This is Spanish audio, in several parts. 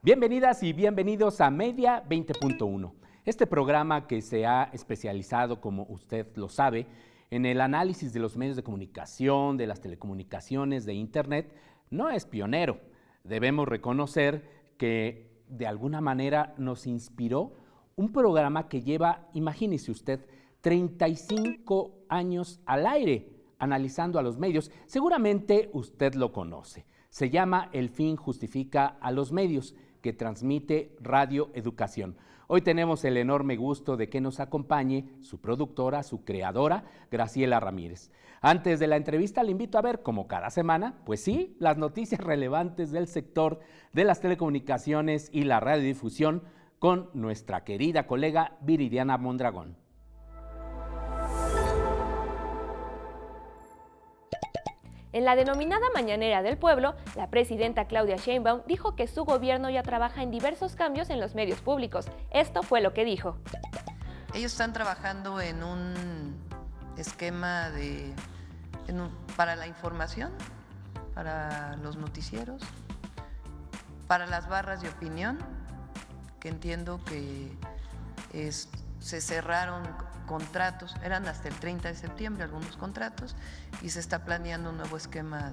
Bienvenidas y bienvenidos a Media 20.1, este programa que se ha especializado, como usted lo sabe, en el análisis de los medios de comunicación, de las telecomunicaciones, de Internet. No es pionero. Debemos reconocer que de alguna manera nos inspiró un programa que lleva, imagínese usted, 35 años al aire, analizando a los medios. Seguramente usted lo conoce. Se llama El fin justifica a los medios, que transmite Radio Educación. Hoy tenemos el enorme gusto de que nos acompañe su productora, su creadora, Graciela Ramírez. Antes de la entrevista le invito a ver, como cada semana, pues sí, las noticias relevantes del sector de las telecomunicaciones y la radiodifusión con nuestra querida colega Viridiana Mondragón. En la denominada Mañanera del Pueblo, la presidenta Claudia Sheinbaum dijo que su gobierno ya trabaja en diversos cambios en los medios públicos. Esto fue lo que dijo. Ellos están trabajando en un esquema para la información, para los noticieros, para las barras de opinión, que entiendo que se cerraron contratos, eran hasta el 30 de septiembre algunos contratos, y se está planeando un nuevo esquema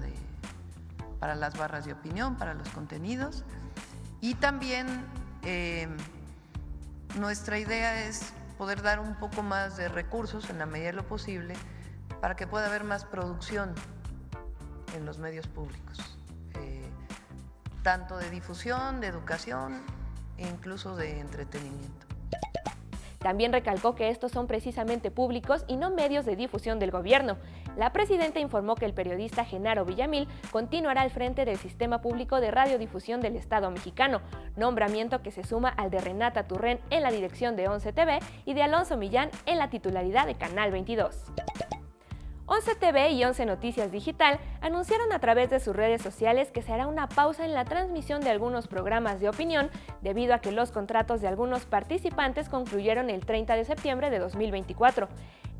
para las barras de opinión, para los contenidos. Y también nuestra idea es poder dar un poco más de recursos en la medida de lo posible para que pueda haber más producción en los medios públicos, tanto de difusión, de educación e incluso de entretenimiento. También recalcó que estos son precisamente públicos y no medios de difusión del gobierno. La presidenta informó que el periodista Genaro Villamil continuará al frente del Sistema Público de Radiodifusión del Estado mexicano, nombramiento que se suma al de Renata Turrén en la dirección de 11 TV y de Alonso Millán en la titularidad de Canal 22. 11 TV y 11 Noticias Digital anunciaron a través de sus redes sociales que se hará una pausa en la transmisión de algunos programas de opinión debido a que los contratos de algunos participantes concluyeron el 30 de septiembre de 2024.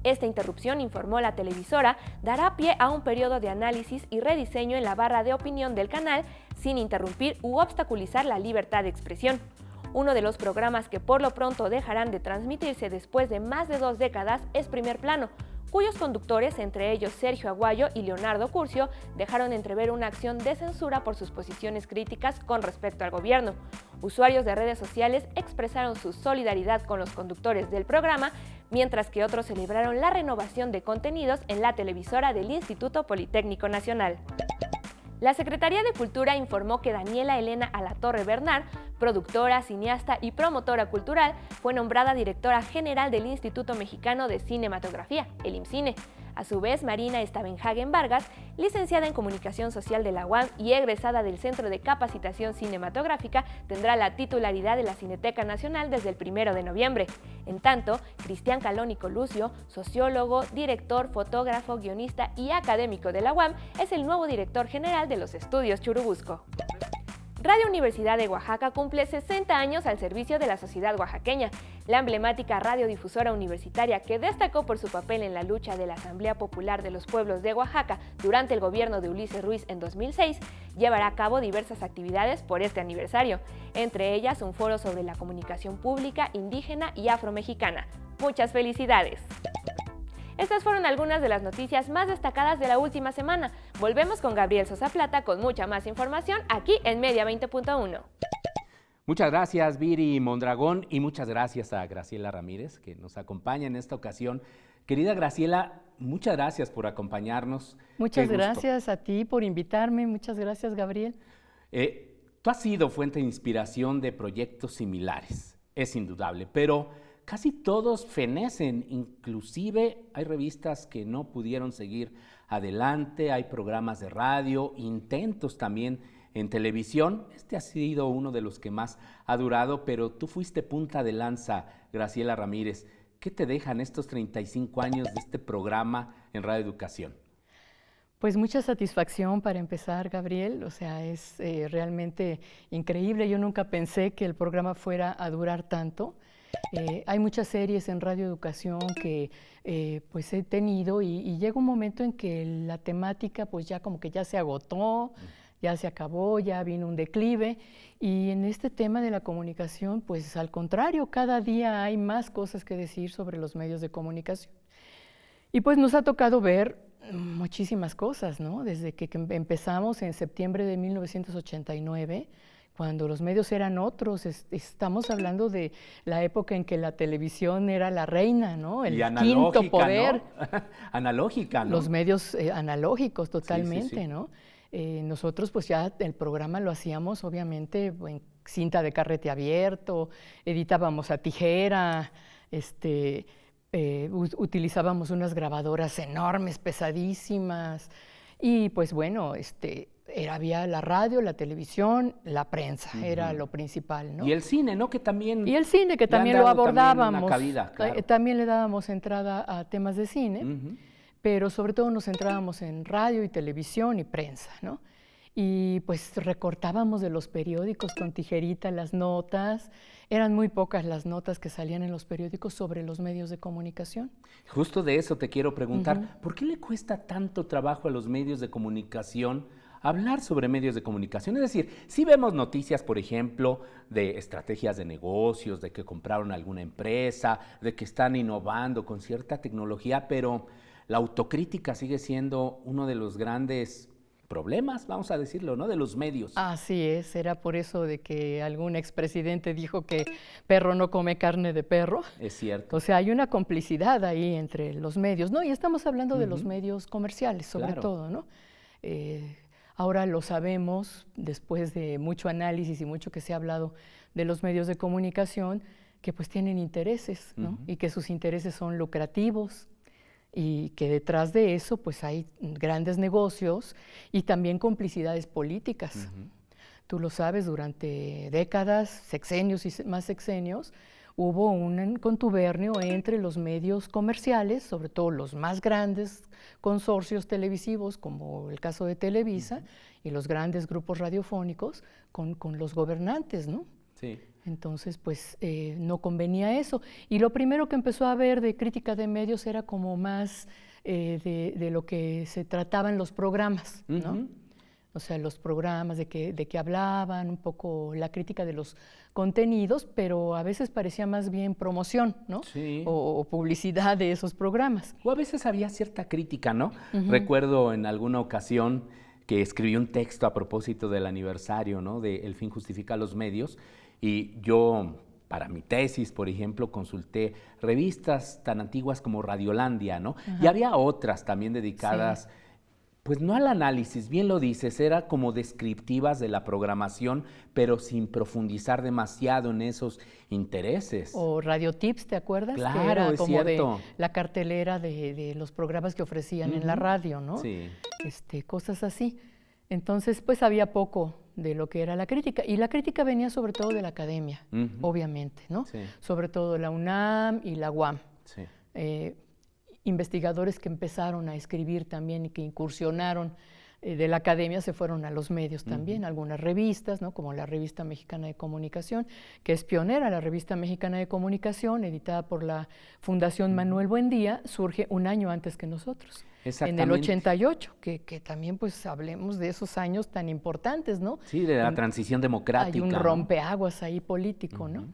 Esta interrupción, informó la televisora, dará pie a un periodo de análisis y rediseño en la barra de opinión del canal sin interrumpir u obstaculizar la libertad de expresión. Uno de los programas que por lo pronto dejarán de transmitirse después de más de 2 décadas es Primer Plano, cuyos conductores, entre ellos Sergio Aguayo y Leonardo Curcio, dejaron entrever una acción de censura por sus posiciones críticas con respecto al gobierno. Usuarios de redes sociales expresaron su solidaridad con los conductores del programa, mientras que otros celebraron la renovación de contenidos en la televisora del Instituto Politécnico Nacional. La Secretaría de Cultura informó que Daniela Elena Alatorre Bernard, productora, cineasta y promotora cultural, fue nombrada directora general del Instituto Mexicano de Cinematografía, el IMCINE. A su vez, Marina Stavenhagen Vargas, licenciada en Comunicación Social de la UAM y egresada del Centro de Capacitación Cinematográfica, tendrá la titularidad de la Cineteca Nacional desde el 1 de noviembre. En tanto, Cristian Calónico Lucio, sociólogo, director, fotógrafo, guionista y académico de la UAM, es el nuevo director general de los Estudios Churubusco. Radio Universidad de Oaxaca cumple 60 años al servicio de la sociedad oaxaqueña. La emblemática radiodifusora universitaria, que destacó por su papel en la lucha de la Asamblea Popular de los Pueblos de Oaxaca durante el gobierno de Ulises Ruiz en 2006, llevará a cabo diversas actividades por este aniversario, entre ellas un foro sobre la comunicación pública indígena y afromexicana. ¡Muchas felicidades! Estas fueron algunas de las noticias más destacadas de la última semana. Volvemos con Gabriel Sosa Plata con mucha más información aquí en Media 20.1. Muchas gracias, Viri Mondragón, y muchas gracias a Graciela Ramírez, que nos acompaña en esta ocasión. Querida Graciela, muchas gracias por acompañarnos. Muchas gracias a ti por invitarme. Muchas gracias, Gabriel. Tú has sido fuente de inspiración de proyectos similares, es indudable, pero casi todos fenecen, inclusive hay revistas que no pudieron seguir adelante, hay programas de radio, intentos también en televisión. Este ha sido uno de los que más ha durado, pero tú fuiste punta de lanza, Graciela Ramírez. ¿Qué te dejan estos 35 años de este programa en Radio Educación? Pues mucha satisfacción para empezar, Gabriel. O sea, es realmente increíble. Yo nunca pensé que el programa fuera a durar tanto. Hay muchas series en Radio Educación que pues he tenido y llega un momento en que la temática pues ya como que ya se agotó, ya se acabó, ya vino un declive, y en este tema de la comunicación, pues al contrario, cada día hay más cosas que decir sobre los medios de comunicación. Y pues nos ha tocado ver muchísimas cosas, ¿no? Desde que empezamos en septiembre de 1989, cuando los medios eran otros, estamos hablando de la época en que la televisión era la reina, ¿no? El quinto poder. ¿No? Analógica, ¿no? Los medios analógicos totalmente, sí. ¿no? Nosotros pues ya el programa lo hacíamos obviamente en cinta de carrete abierto, editábamos a tijera, utilizábamos unas grabadoras enormes, pesadísimas, y pues bueno, había la radio, la televisión, la prensa, era lo principal, ¿no? Y el cine, ¿no? Que también... Y el cine, que también lo abordábamos. Una cabida, claro. También le dábamos entrada a temas de cine, pero sobre todo nos centrábamos en radio y televisión y prensa, ¿no? Y pues recortábamos de los periódicos con tijerita las notas. Eran muy pocas las notas que salían en los periódicos sobre los medios de comunicación. Justo de eso te quiero preguntar, ¿por qué le cuesta tanto trabajo a los medios de comunicación hablar sobre medios de comunicación? Es decir, si vemos noticias, por ejemplo, de estrategias de negocios, de que compraron alguna empresa, de que están innovando con cierta tecnología, pero la autocrítica sigue siendo uno de los grandes problemas, vamos a decirlo, ¿no? De los medios. Así es, era por eso de que algún expresidente dijo que perro no come carne de perro. Es cierto. O sea, hay una complicidad ahí entre los medios, ¿no? Y estamos hablando de los medios comerciales, sobre todo, ¿no? Ahora lo sabemos, después de mucho análisis y mucho que se ha hablado de los medios de comunicación, que pues tienen intereses, ¿no? Y que sus intereses son lucrativos, y que detrás de eso pues hay grandes negocios y también complicidades políticas. Tú lo sabes, durante décadas, sexenios y más sexenios, hubo un contubernio entre los medios comerciales, sobre todo los más grandes consorcios televisivos, como el caso de Televisa, y los grandes grupos radiofónicos, con los gobernantes, ¿no? Sí. Entonces, pues no convenía eso. Y lo primero que empezó a haber de crítica de medios era como más de lo que se trataban los programas, ¿no? O sea, los programas de que hablaban, un poco la crítica de los contenidos, pero a veces parecía más bien promoción, ¿no? Sí. O publicidad de esos programas. O a veces había cierta crítica, ¿no? Recuerdo en alguna ocasión que escribí un texto a propósito del aniversario, ¿no? De El fin justifica los medios, y yo, para mi tesis, por ejemplo, consulté revistas tan antiguas como Radiolandia, ¿no? Y había otras también dedicadas, pues no al análisis, bien lo dices, era como descriptivas de la programación, pero sin profundizar demasiado en esos intereses. O Radio Tips, ¿te acuerdas? Claro, que era es como cierto. de la cartelera de los programas que ofrecían en la radio, ¿no? Sí. Cosas así. Entonces, pues había poco de lo que era la crítica. Y la crítica venía sobre todo de la academia, obviamente, ¿no? Sí. Sobre todo la UNAM y la UAM. Sí. Investigadores que empezaron a escribir también y que incursionaron de la academia se fueron a los medios también, algunas revistas, ¿no? Como la Revista Mexicana de Comunicación, que es pionera, la Revista Mexicana de Comunicación, editada por la Fundación Manuel Buendía, surge un año antes que nosotros. En el 88, que también pues hablemos de esos años tan importantes, ¿no? Sí, de la transición democrática. Hay un rompeaguas ahí político, ¿no?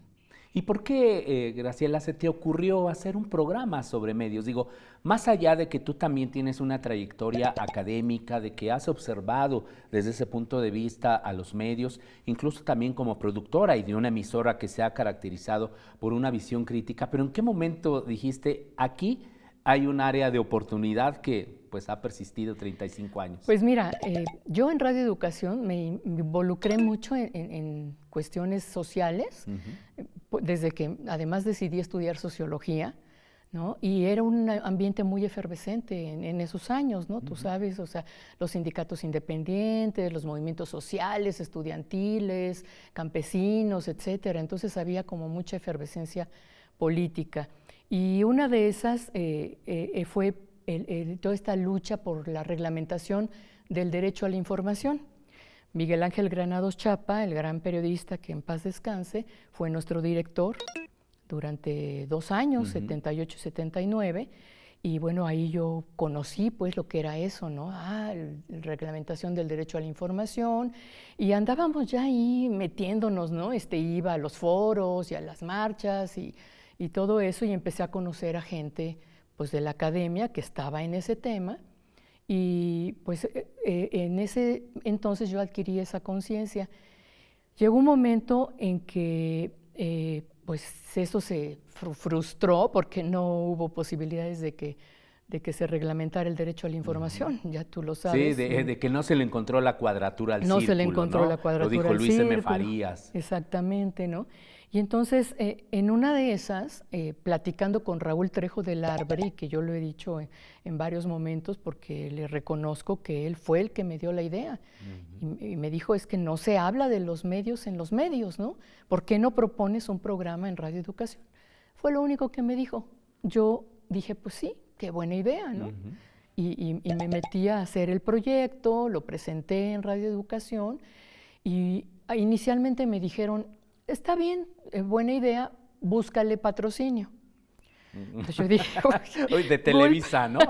¿Y por qué, Graciela, se te ocurrió hacer un programa sobre medios? Digo, más allá de que tú también tienes una trayectoria académica, de que has observado desde ese punto de vista a los medios, incluso también como productora y de una emisora que se ha caracterizado por una visión crítica, pero ¿en qué momento dijiste, aquí hay un área de oportunidad que pues ha persistido 35 años? Pues mira, yo en Radio Educación me involucré mucho en cuestiones sociales, desde que además decidí estudiar sociología, ¿no? Y era un ambiente muy efervescente en esos años, ¿no? Tú sabes, o sea, los sindicatos independientes, los movimientos sociales, estudiantiles, campesinos, etcétera. Entonces había como mucha efervescencia política. Y una de esas fue toda esta lucha por la reglamentación del derecho a la información. Miguel Ángel Granados Chapa, el gran periodista que en paz descanse, fue nuestro director durante 2 años, 78 y 79, Y bueno, ahí yo conocí pues lo que era eso, ¿no? La reglamentación del derecho a la información, y andábamos ya ahí metiéndonos, ¿no? Iba a los foros y a las marchas y todo eso, y empecé a conocer a gente pues de la academia que estaba en ese tema, y pues en ese entonces yo adquirí esa conciencia. Llegó un momento en que pues eso se frustró porque no hubo posibilidades de que se reglamentara el derecho a la información, ya tú lo sabes. Sí, de que no se le encontró la cuadratura al círculo, no se le encontró la cuadratura al círculo. Lo dijo Luis M. Farías. Exactamente, ¿no? Y entonces, en una de esas, platicando con Raúl Trejo del Arbre, que yo lo he dicho en varios momentos porque le reconozco que él fue el que me dio la idea, y me dijo, es que no se habla de los medios en los medios, ¿no? ¿Por qué no propones un programa en Radio Educación? Fue lo único que me dijo. Yo dije, pues sí, qué buena idea, ¿no? Y me metí a hacer el proyecto, lo presenté en Radio Educación, y inicialmente me dijeron, está bien, buena idea, búscale patrocinio. Entonces yo dije, de Televisa, ¿no?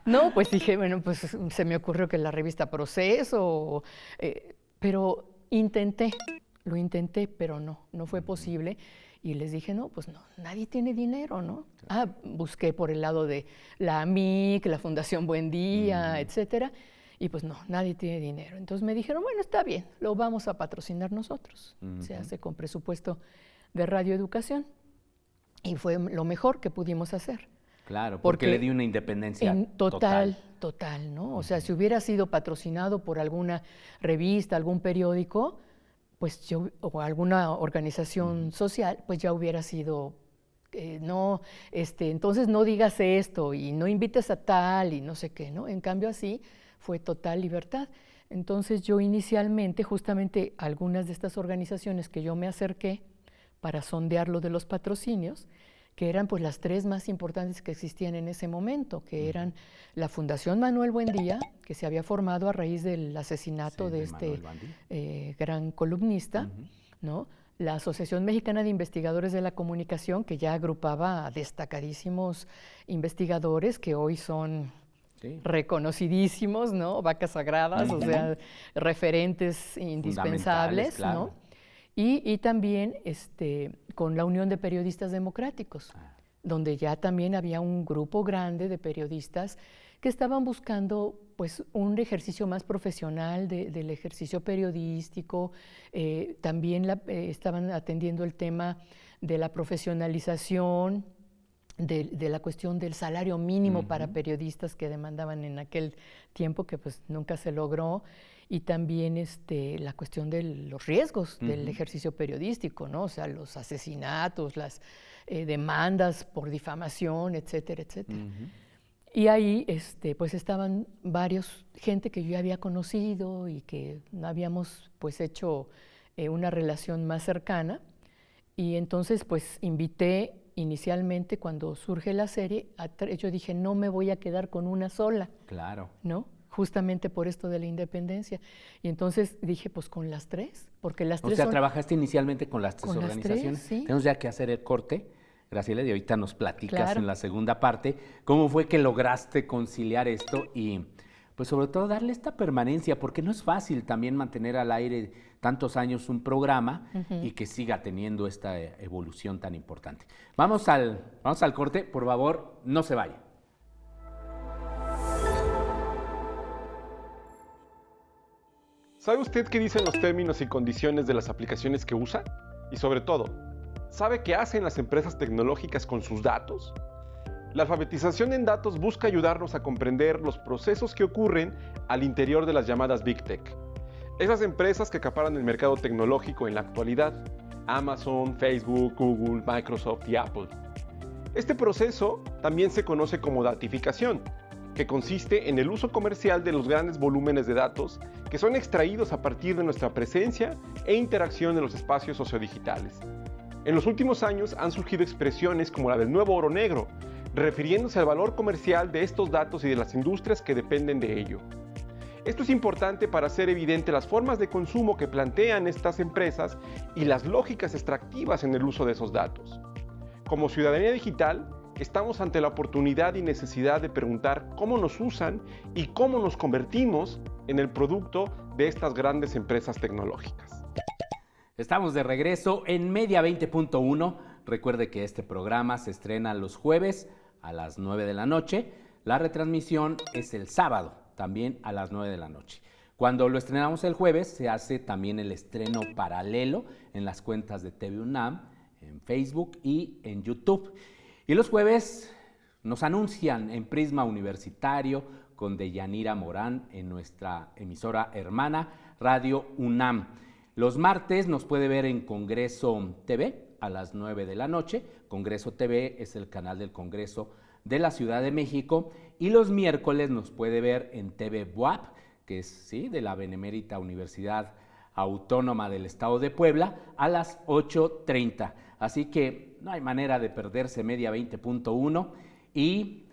No, pues dije, bueno, pues se me ocurrió que la revista Proceso, pero lo intenté, pero no fue posible. Y les dije, no, pues no, nadie tiene dinero, ¿no? Busqué por el lado de la AMIC, la Fundación Buen Día, etcétera, y pues no, nadie tiene dinero. Entonces me dijeron, bueno, está bien, lo vamos a patrocinar nosotros. Se hace con presupuesto de Radio Educación, y fue lo mejor que pudimos hacer. Claro, porque le dio una independencia total, ¿no? O sea, si hubiera sido patrocinado por alguna revista, algún periódico, pues o alguna organización social, pues ya hubiera sido, no, entonces no digas esto y no invites a tal y no sé qué, ¿no? En cambio así fue total libertad. Entonces yo inicialmente, justamente algunas de estas organizaciones que yo me acerqué para sondear lo de los patrocinios, que eran pues las tres más importantes que existían en ese momento, que eran la Fundación Manuel Buendía, que se había formado a raíz del asesinato de este gran columnista, ¿no? La Asociación Mexicana de Investigadores de la Comunicación, que ya agrupaba a destacadísimos investigadores que hoy son reconocidísimos, ¿no? Vacas sagradas, o sea, referentes indispensables, claro. ¿no? Y también con la Unión de Periodistas Democráticos, donde ya también había un grupo grande de periodistas que estaban buscando pues un ejercicio más profesional del ejercicio periodístico. También estaban atendiendo el tema de la profesionalización, de la cuestión del salario mínimo para periodistas que demandaban en aquel tiempo, que pues nunca se logró, y también la cuestión de los riesgos del ejercicio periodístico, ¿no? O sea, los asesinatos, las demandas por difamación, etcétera, etcétera. Y ahí pues estaban gente que yo ya había conocido y que habíamos pues hecho una relación más cercana, y entonces pues invité inicialmente, cuando surge la serie, yo dije, no me voy a quedar con una sola. Claro. ¿No? Justamente por esto de la independencia. Y entonces dije, pues con las tres, porque las tres trabajaste inicialmente con las tres organizaciones. Las tres, sí. Tenemos ya que hacer el corte, Graciela, y ahorita nos platicas en la segunda parte cómo fue que lograste conciliar esto y pues sobre todo darle esta permanencia, porque no es fácil también mantener al aire tantos años un programa y que siga teniendo esta evolución tan importante. Vamos al corte, por favor, no se vaya. ¿Sabe usted qué dicen los términos y condiciones de las aplicaciones que usa? Y sobre todo, ¿sabe qué hacen las empresas tecnológicas con sus datos? La alfabetización en datos busca ayudarnos a comprender los procesos que ocurren al interior de las llamadas Big Tech. Esas empresas que acaparan el mercado tecnológico en la actualidad: Amazon, Facebook, Google, Microsoft y Apple. Este proceso también se conoce como datificación, que consiste en el uso comercial de los grandes volúmenes de datos que son extraídos a partir de nuestra presencia e interacción en los espacios sociodigitales. En los últimos años han surgido expresiones como la del nuevo oro negro, refiriéndose al valor comercial de estos datos y de las industrias que dependen de ello. Esto es importante para hacer evidente las formas de consumo que plantean estas empresas y las lógicas extractivas en el uso de esos datos. Como ciudadanía digital, estamos ante la oportunidad y necesidad de preguntar cómo nos usan y cómo nos convertimos en el producto de estas grandes empresas tecnológicas. Estamos de regreso en Media 20.1. Recuerde que este programa se estrena los jueves a las 9 de la noche. La retransmisión es el sábado, también a las 9 de la noche. Cuando lo estrenamos el jueves, se hace también el estreno paralelo en las cuentas de TV UNAM, en Facebook y en YouTube. Y los jueves nos anuncian en Prisma Universitario con Deyanira Morán en nuestra emisora hermana Radio UNAM. Los martes nos puede ver en Congreso TV a las 9 de la noche. Congreso TV es el canal del Congreso de la Ciudad de México. Y los miércoles nos puede ver en TV BUAP, que es de la Benemérita Universidad Autónoma del Estado de Puebla, a las 8:30. Así que no hay manera de perderse Media 20.1. Y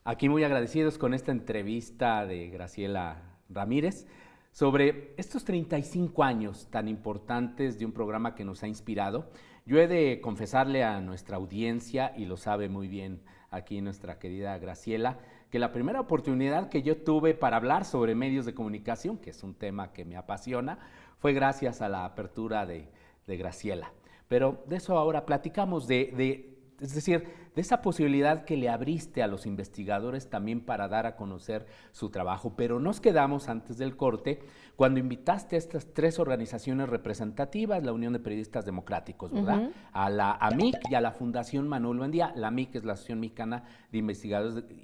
aquí muy agradecidos con esta entrevista de Graciela Ramírez sobre estos 35 años tan importantes de un programa que nos ha inspirado. Yo he de confesarle a nuestra audiencia, y lo sabe muy bien aquí nuestra querida Graciela, que la primera oportunidad que yo tuve para hablar sobre medios de comunicación, que es un tema que me apasiona, fue gracias a la apertura de Graciela. Pero de eso ahora platicamos, es decir, de esa posibilidad que le abriste a los investigadores también para dar a conocer su trabajo. Pero nos quedamos antes del corte cuando invitaste a estas 3 organizaciones representativas, la Unión de Periodistas Democráticos, ¿verdad? A la AMIC y a la Fundación Manuel Buendía. La AMIC es la Asociación Mexicana de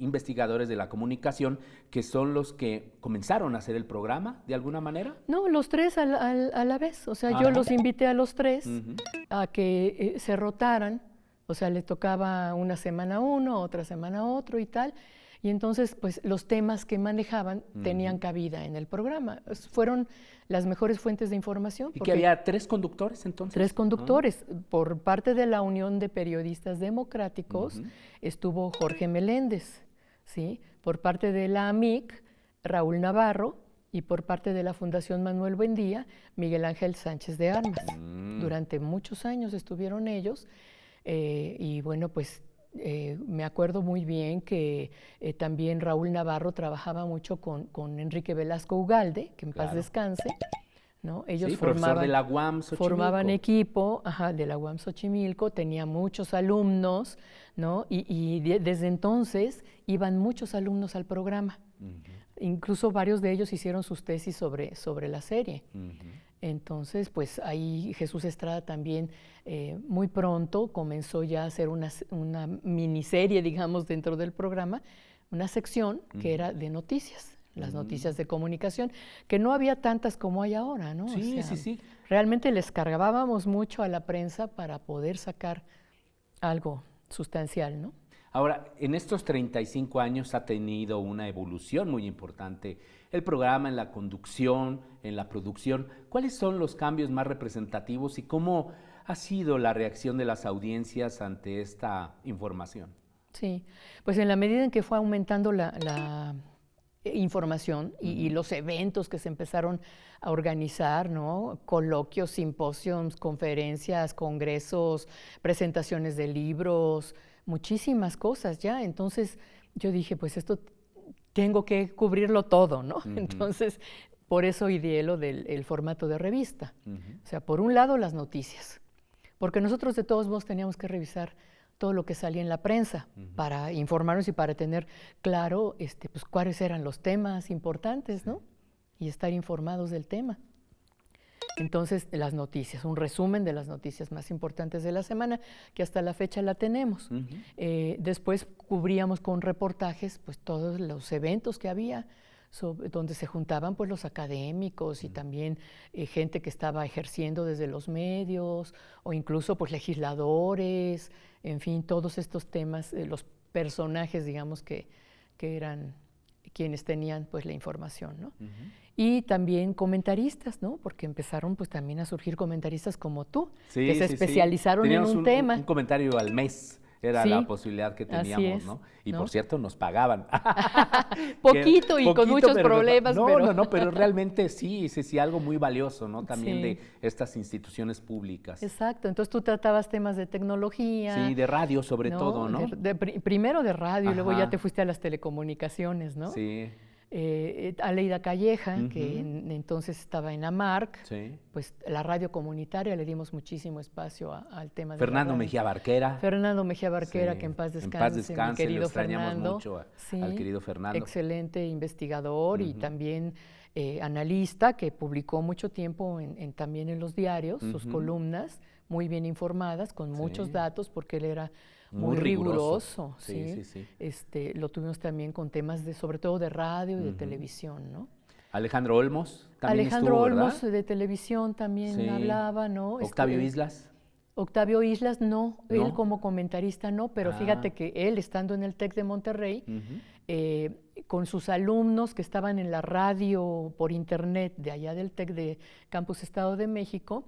Investigadores de la Comunicación, que son los que comenzaron a hacer el programa, ¿de alguna manera? No, los 3 a la vez. O sea, yo los invité a los 3 a que se rotaran. O sea, le tocaba una semana a uno, otra semana a otro y tal. Y entonces, pues, los temas que manejaban tenían cabida en el programa. Fueron las mejores fuentes de información. ¿Y que había 3 conductores entonces? 3 conductores. Por parte de la Unión de Periodistas Democráticos estuvo Jorge Meléndez, ¿sí? Por parte de la AMIC, Raúl Navarro, y por parte de la Fundación Manuel Buendía, Miguel Ángel Sánchez de Armas. Durante muchos años estuvieron ellos. Y bueno, pues me acuerdo muy bien que también Raúl Navarro trabajaba mucho con Enrique Velasco Ugalde, que en paz descanse, ¿no? Ellos de la UAM Xochimilco. Formaban equipo, de la UAM Xochimilco, tenía muchos alumnos, ¿no? Y desde entonces iban muchos alumnos al programa. Incluso varios de ellos hicieron sus tesis sobre la serie. Entonces, pues ahí Jesús Estrada también muy pronto comenzó ya a hacer una miniserie, digamos, dentro del programa, una sección que era de noticias, las noticias de comunicación, que no había tantas como hay ahora, ¿no? Sí, sí. Realmente les cargábamos mucho a la prensa para poder sacar algo sustancial, ¿no? Ahora, en estos 35 años ha tenido una evolución muy importante el programa en la conducción, en la producción. ¿Cuáles son los cambios más representativos y cómo ha sido la reacción de las audiencias ante esta información? Sí, pues en la medida en que fue aumentando la información y los eventos que se empezaron a organizar, ¿no? Coloquios, simposios, conferencias, congresos, presentaciones de libros, muchísimas cosas ya. Entonces yo dije, pues esto tengo que cubrirlo todo, ¿no? Entonces, por eso ideé lo del formato de revista. O sea, por un lado las noticias, porque nosotros de todos modos teníamos que revisar todo lo que salía en la prensa para informarnos y para tener claro pues, cuáles eran los temas importantes, ¿no? Y estar informados del tema. Entonces, las noticias, un resumen de las noticias más importantes de la semana, que hasta la fecha la tenemos. Después cubríamos con reportajes pues, todos los eventos que había, donde se juntaban pues, los académicos y también gente que estaba ejerciendo desde los medios, o incluso pues, legisladores, en fin, todos estos temas, los personajes, digamos, que eran quienes tenían pues, la información, ¿no? Y también comentaristas, ¿no? Porque empezaron pues también a surgir comentaristas como tú, que se especializaron en un tema. Un comentario al mes Era Sí, la posibilidad que así teníamos, es, ¿no? Y ¿no? por cierto, nos pagaban. Poquito y con muchos pero problemas, no, pero... no, pero realmente sí, algo muy valioso, ¿no? También Sí. de estas instituciones públicas. Exacto, entonces tú tratabas temas de tecnología. Sí, de radio sobre todo, ¿no? Primero de radio y luego ya Ajá. te fuiste a las telecomunicaciones, ¿no? Sí, Aleida Calleja, Ujú. que entonces estaba en AMARC, sí. pues la radio comunitaria le dimos muchísimo espacio al tema de la Fernando radio. Mejía Barquera. Fernando Mejía Barquera, Sí, que en paz en descanse, paz descanse, mi querido lo extrañamos Fernando. mucho al querido Fernando. Excelente investigador y Ujú. también analista que publicó mucho tiempo también en los diarios, sus Ujú. columnas muy bien informadas, con muchos Sí. datos, porque él era Muy muy riguroso. riguroso. Sí, ¿sí? sí, sí. Lo tuvimos también con temas sobre todo de radio y de Ujú. televisión, ¿no? Alejandro Olmos también Alejandro estuvo, Olmos ¿verdad? de televisión también Sí. hablaba, ¿no? Octavio Islas. Octavio Islas no, ¿No? él como comentarista no, pero Ah. fíjate que él estando en el TEC de Monterrey, Ujú. con sus alumnos que estaban en la radio por internet de allá del TEC de Campus Estado de México,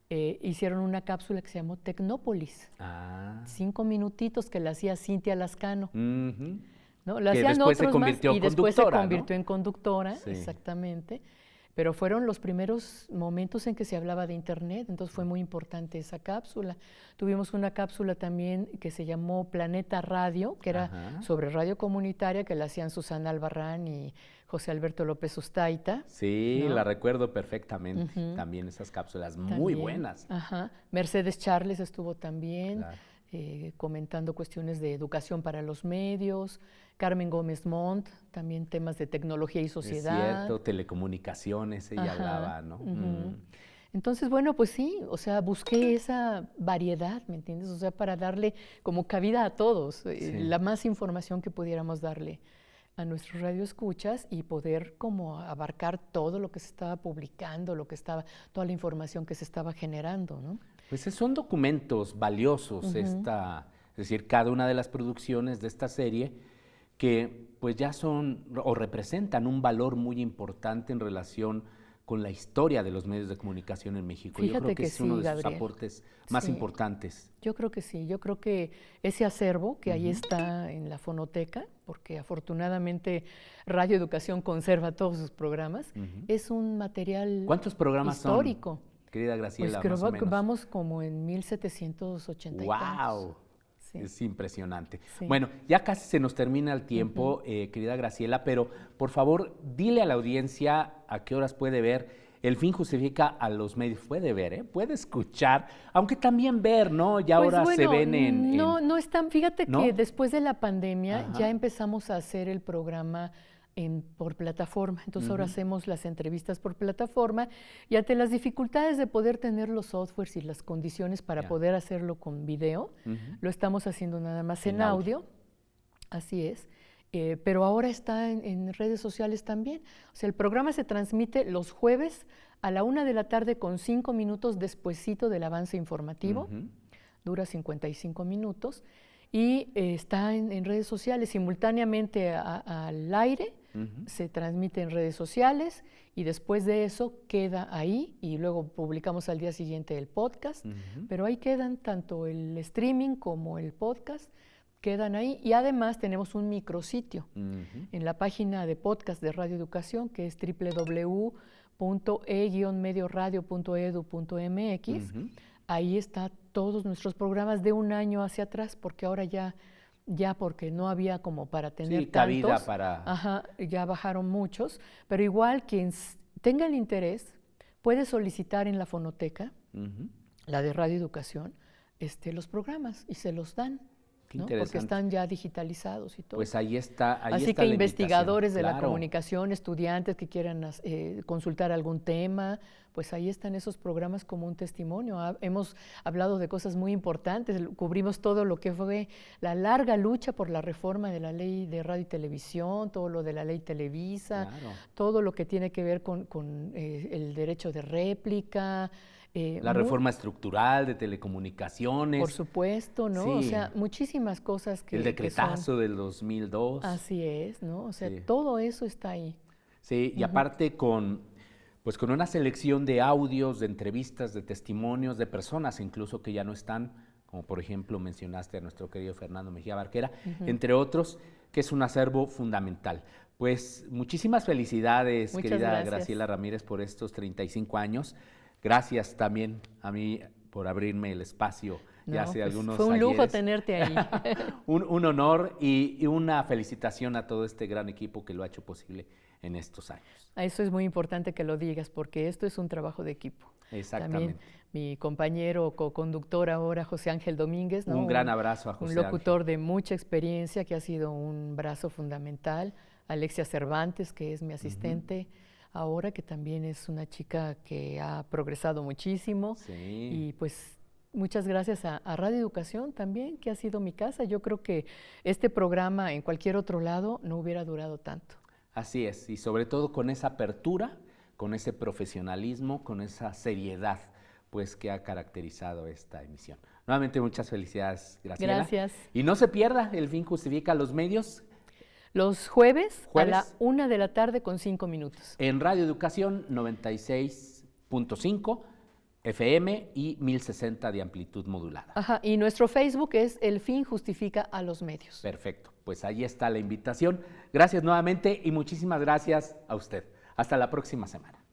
hicieron una cápsula que se llamó Tecnópolis. Ah. 5 minutitos que la hacía Cintia Lascano. Ujú. ¿No? La Que hacían después se otros más convirtió y después se conductora, ¿no? convirtió en conductora, Sí. exactamente. Pero fueron los primeros momentos en que se hablaba de Internet, entonces fue muy importante esa cápsula. Tuvimos una cápsula también que se llamó Planeta Radio, que era Ajá. sobre radio comunitaria, que la hacían Susana Albarrán y José Alberto López Ustaita. Sí, ¿no? la recuerdo perfectamente. Ujú. También esas cápsulas muy También. buenas. Ajá. Mercedes Charles estuvo también. Claro. Comentando cuestiones de educación para los medios, Carmen Gómez Montt, también temas de tecnología y Es sociedad. cierto, telecomunicaciones, ella Ajá, hablaba, ¿no? ujú. Entonces, bueno, pues sí, o sea, busqué esa variedad, ¿me entiendes? O sea, para darle como cabida a todos, Sí. la más información que pudiéramos darle a nuestros radioescuchas y poder como abarcar todo lo que se estaba publicando, toda la información que se estaba generando, ¿no? Pues son documentos valiosos, Ujú. es decir, cada una de las producciones de esta serie que pues ya son o representan un valor muy importante en relación con la historia de los medios de comunicación en México. Yo Fíjate creo que que es uno sí, de sus Gabriel. aportes más Sí. importantes. Yo creo que sí, yo creo que ese acervo que ahí Ujú. está en la fonoteca, porque afortunadamente Radio Educación conserva todos sus programas, Ujú. es un material ¿Cuántos programas histórico. son, querida Graciela, Pues creo más o que menos? vamos como en 1780 y tantos. ¡Wow! Sí. Es impresionante. Sí. Bueno, ya casi se nos termina el tiempo, querida Graciela, pero por favor, dile a la audiencia a qué horas puede ver. El fin justifica a los medios. Puede ver, ¿eh? Puede escuchar, aunque también ver, ¿no? Ya Pues ahora se bueno, ven en... no están, fíjate ¿No? que después de la pandemia Ajá. ya empezamos a hacer el programa por plataforma, entonces ahora Ujú. hacemos las entrevistas por plataforma y ante las dificultades de poder tener los softwares y las condiciones para Ya. poder hacerlo con video, Ujú. lo estamos haciendo nada más En en audio. audio, así es. Pero ahora está en redes sociales también. O sea, el programa se transmite los jueves a la 1 de la tarde con 5 minutos despuesito del avance informativo. Ujú. Dura 55 minutos y está en redes sociales simultáneamente al aire, Ujú. se transmite en redes sociales y después de eso queda ahí y luego publicamos al día siguiente el podcast, Ujú. pero ahí quedan tanto el streaming como el podcast, quedan ahí y además tenemos un micrositio Ujú. en la página de podcast de Radio Educación que es www.e-medioradio.edu.mx. Ujú. Ahí está todos nuestros programas de un año hacia atrás, porque ahora ya porque no había como para tener Sí, cabida tantos. para... Ajá, ya bajaron muchos, pero igual quien tenga el interés puede solicitar en la fonoteca, Ujú. la de Radio Educación, los programas y se los dan, Qué ¿no? Porque interesante. están ya digitalizados y todo. Pues ahí está. Así está que la investigadores de invitación, la claro. comunicación, estudiantes que quieran consultar algún tema, pues ahí están esos programas como un testimonio. Hemos hablado de cosas muy importantes, cubrimos todo lo que fue la larga lucha por la reforma de la ley de radio y televisión, todo lo de la ley Televisa, Claro. todo lo que tiene que ver con el derecho de réplica. La reforma estructural de telecomunicaciones. Por supuesto, ¿no? Sí. O sea, muchísimas cosas que El que decretazo son- del 2002. Así es, ¿no? O sea, Sí. todo eso está ahí. Sí, y aparte con una selección de audios, de entrevistas, de testimonios, de personas incluso que ya no están, como por ejemplo mencionaste a nuestro querido Fernando Mejía Barquera, entre otros, que es un acervo fundamental. Pues muchísimas felicidades, Muchas querida gracias. Graciela Ramírez, por estos 35 años. Gracias también a mí por abrirme el espacio ya hace pues algunos fue un lujo ayeres. tenerte ahí. Un honor y una felicitación a todo este gran equipo que lo ha hecho posible en estos años. Eso es muy importante que lo digas, porque esto es un trabajo de equipo. Exactamente. También mi compañero co-conductor ahora, José Ángel Domínguez, ¿no? Un gran abrazo a José Un locutor Ángel. de mucha experiencia que ha sido un brazo fundamental. Alexia Cervantes, que es mi asistente ahora, que también es una chica que ha progresado muchísimo. Sí. Y pues muchas gracias a Radio Educación también, que ha sido mi casa. Yo creo que este programa en cualquier otro lado no hubiera durado tanto. Así es, y sobre todo con esa apertura, con ese profesionalismo, con esa seriedad, pues que ha caracterizado esta emisión. Nuevamente muchas felicidades, Graciela. Gracias. Y no se pierda, El Fin Justifica los Medios, Los jueves a la ¿Jueves? 1 de la tarde con 5 minutos. en Radio Educación 96.5 FM y 1060 de amplitud modulada. Ajá, y nuestro Facebook es El Fin Justifica a los Medios. Perfecto, pues ahí está la invitación. Gracias nuevamente y muchísimas gracias a usted. Hasta la próxima semana.